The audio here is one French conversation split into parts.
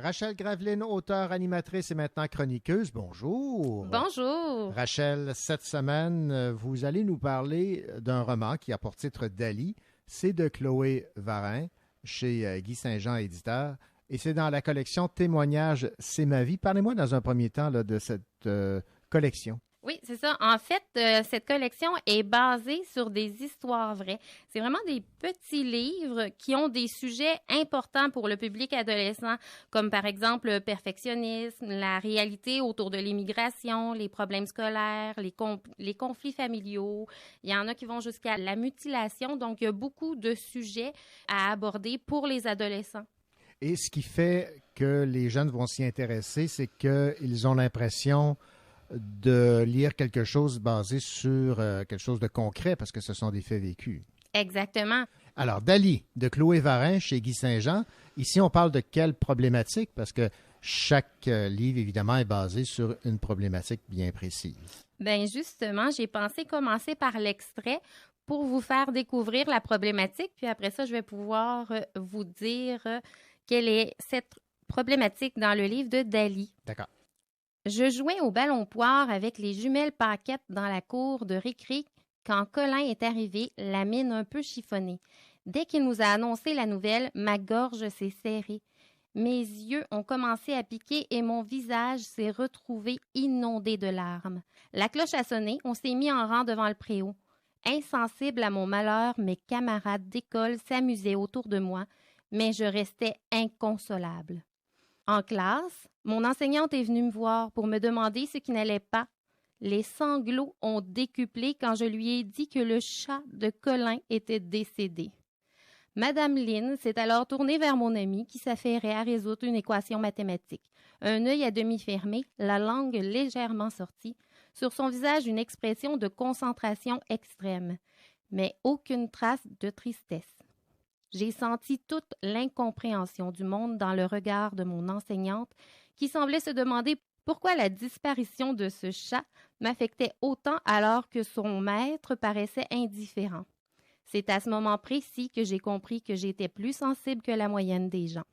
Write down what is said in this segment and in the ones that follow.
Rachel Graveline, auteure, animatrice et maintenant chroniqueuse. Bonjour. Bonjour. Rachel, cette semaine, vous allez nous parler d'un roman qui a pour titre Dali. C'est de Chloé Varin chez Guy Saint-Jean éditeur et c'est dans la collection Témoignages, c'est ma vie. Parlez-moi dans un premier temps là, de cette collection. Oui, c'est ça. En fait, cette collection est basée sur des histoires vraies. C'est vraiment des petits livres qui ont des sujets importants pour le public adolescent, comme par exemple le perfectionnisme, la réalité autour de l'immigration, les problèmes scolaires, les conflits familiaux. Il y en a qui vont jusqu'à la mutilation. Donc, il y a beaucoup de sujets à aborder pour les adolescents. Et ce qui fait que les jeunes vont s'y intéresser, c'est qu'ils ont l'impression de lire quelque chose basé sur quelque chose de concret parce que ce sont des faits vécus. Exactement. Alors, Dali, de Chloé Varin chez Guy Saint-Jean. Ici, on parle de quelle problématique? Parce que chaque livre, évidemment, est basé sur une problématique bien précise. Bien, justement, j'ai pensé commencer par l'extrait pour vous faire découvrir la problématique, puis après ça, je vais pouvoir vous dire quelle est cette problématique dans le livre de Dali. D'accord. Je jouais au ballon poire avec les jumelles Paquette dans la cour de récré quand Colin est arrivé, la mine un peu chiffonnée. Dès qu'il nous a annoncé la nouvelle, ma gorge s'est serrée. Mes yeux ont commencé à piquer et mon visage s'est retrouvé inondé de larmes. La cloche a sonné, on s'est mis en rang devant le préau. Insensible à mon malheur, mes camarades d'école s'amusaient autour de moi, mais je restais inconsolable. En classe, mon enseignante est venue me voir pour me demander ce qui n'allait pas. Les sanglots ont décuplé quand je lui ai dit que le chat de Colin était décédé. Madame Lynn s'est alors tournée vers mon amie qui s'affairait à résoudre une équation mathématique. Un œil à demi fermé, la langue légèrement sortie, sur son visage une expression de concentration extrême, mais aucune trace de tristesse. J'ai senti toute l'incompréhension du monde dans le regard de mon enseignante qui semblait se demander pourquoi la disparition de ce chat m'affectait autant alors que son maître paraissait indifférent. C'est à ce moment précis que j'ai compris que j'étais plus sensible que la moyenne des gens.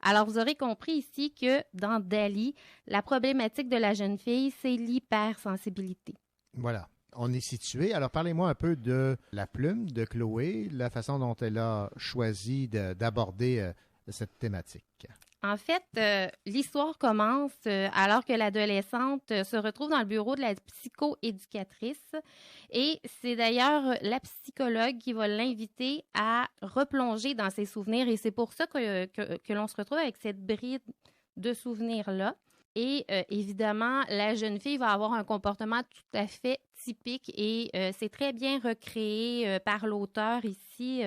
Alors, vous aurez compris ici que dans Dali, la problématique de la jeune fille, c'est l'hypersensibilité. Voilà. On est situé. Alors, parlez-moi un peu de la plume de Chloé, la façon dont elle a choisi d'aborder cette thématique. En fait, l'histoire commence alors que l'adolescente se retrouve dans le bureau de la psychoéducatrice et c'est d'ailleurs la psychologue qui va l'inviter à replonger dans ses souvenirs et c'est pour ça que l'on se retrouve avec cette bride de souvenirs-là. Et évidemment, la jeune fille va avoir un comportement tout à fait typique et c'est très bien recréé par l'auteur ici.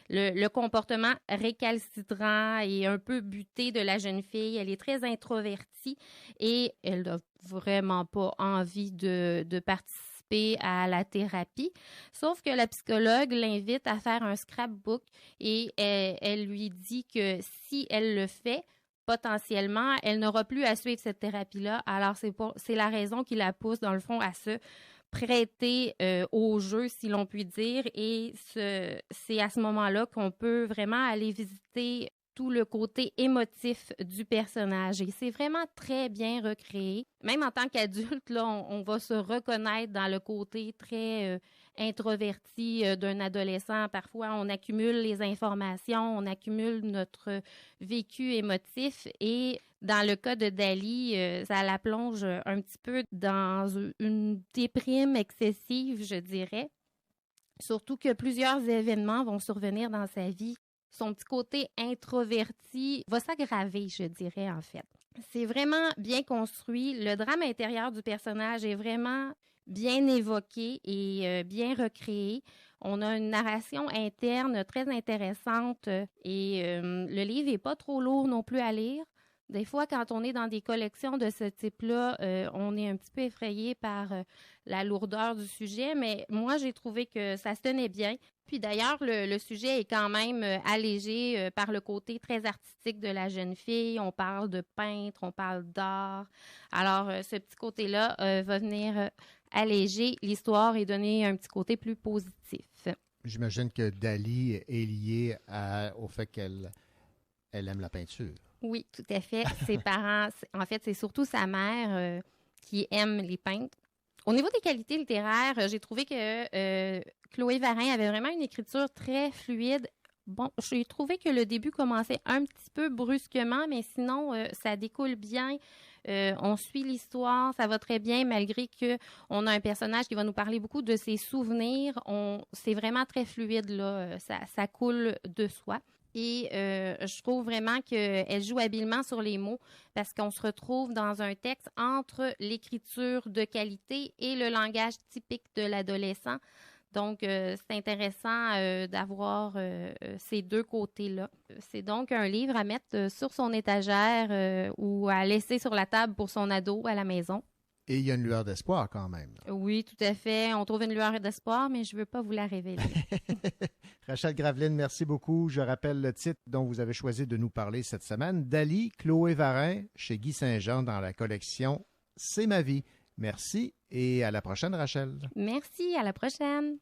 Le comportement récalcitrant et un peu buté de la jeune fille. Elle est très introvertie et elle n'a vraiment pas envie de participer à la thérapie. Sauf que la psychologue l'invite à faire un scrapbook et elle lui dit que si elle le fait, potentiellement, elle n'aura plus à suivre cette thérapie-là. Alors, c'est la raison qui la pousse, dans le fond, à se prêter au jeu, si l'on peut dire. Et c'est à ce moment-là qu'on peut vraiment aller visiter tout le côté émotif du personnage. Et c'est vraiment très bien recréé. Même en tant qu'adulte, là, on va se reconnaître dans le côté très introverti d'un adolescent. Parfois, on accumule les informations, on accumule notre vécu émotif et dans le cas de Dali, ça la plonge un petit peu dans une déprime excessive, je dirais. Surtout que plusieurs événements vont survenir dans sa vie. Son petit côté introverti va s'aggraver, je dirais, en fait. C'est vraiment bien construit. Le drame intérieur du personnage est vraiment bien évoqué et bien recréé. On a une narration interne très intéressante et le livre n'est pas trop lourd non plus à lire. Des fois, quand on est dans des collections de ce type-là, on est un petit peu effrayé par la lourdeur du sujet, mais moi, j'ai trouvé que ça se tenait bien. Puis d'ailleurs, le sujet est quand même allégé par le côté très artistique de la jeune fille. On parle de peintre, on parle d'art. Alors, ce petit côté-là va venir alléger l'histoire et donner un petit côté plus positif. J'imagine que Dali est liée au fait qu'elle aime la peinture. Oui, tout à fait. Ses parents, en fait, c'est surtout sa mère qui aime les peintres. Au niveau des qualités littéraires, j'ai trouvé que Chloé Varin avait vraiment une écriture très fluide. Bon, j'ai trouvé que le début commençait un petit peu brusquement, mais sinon, ça découle bien. On suit l'histoire, ça va très bien, malgré qu'on a un personnage qui va nous parler beaucoup de ses souvenirs. C'est vraiment très fluide, là. Ça coule de soi. Et je trouve vraiment qu'elle joue habilement sur les mots parce qu'on se retrouve dans un texte entre l'écriture de qualité et le langage typique de l'adolescent. Donc, c'est intéressant d'avoir ces deux côtés-là. C'est donc un livre à mettre sur son étagère ou à laisser sur la table pour son ado à la maison. Et il y a une lueur d'espoir quand même. Oui, tout à fait. On trouve une lueur d'espoir, mais je ne veux pas vous la révéler. Rachel Graveline, merci beaucoup. Je rappelle le titre dont vous avez choisi de nous parler cette semaine. Dali, Chloé Varin, chez Guy Saint-Jean dans la collection C'est ma vie. Merci et à la prochaine, Rachel. Merci, à la prochaine.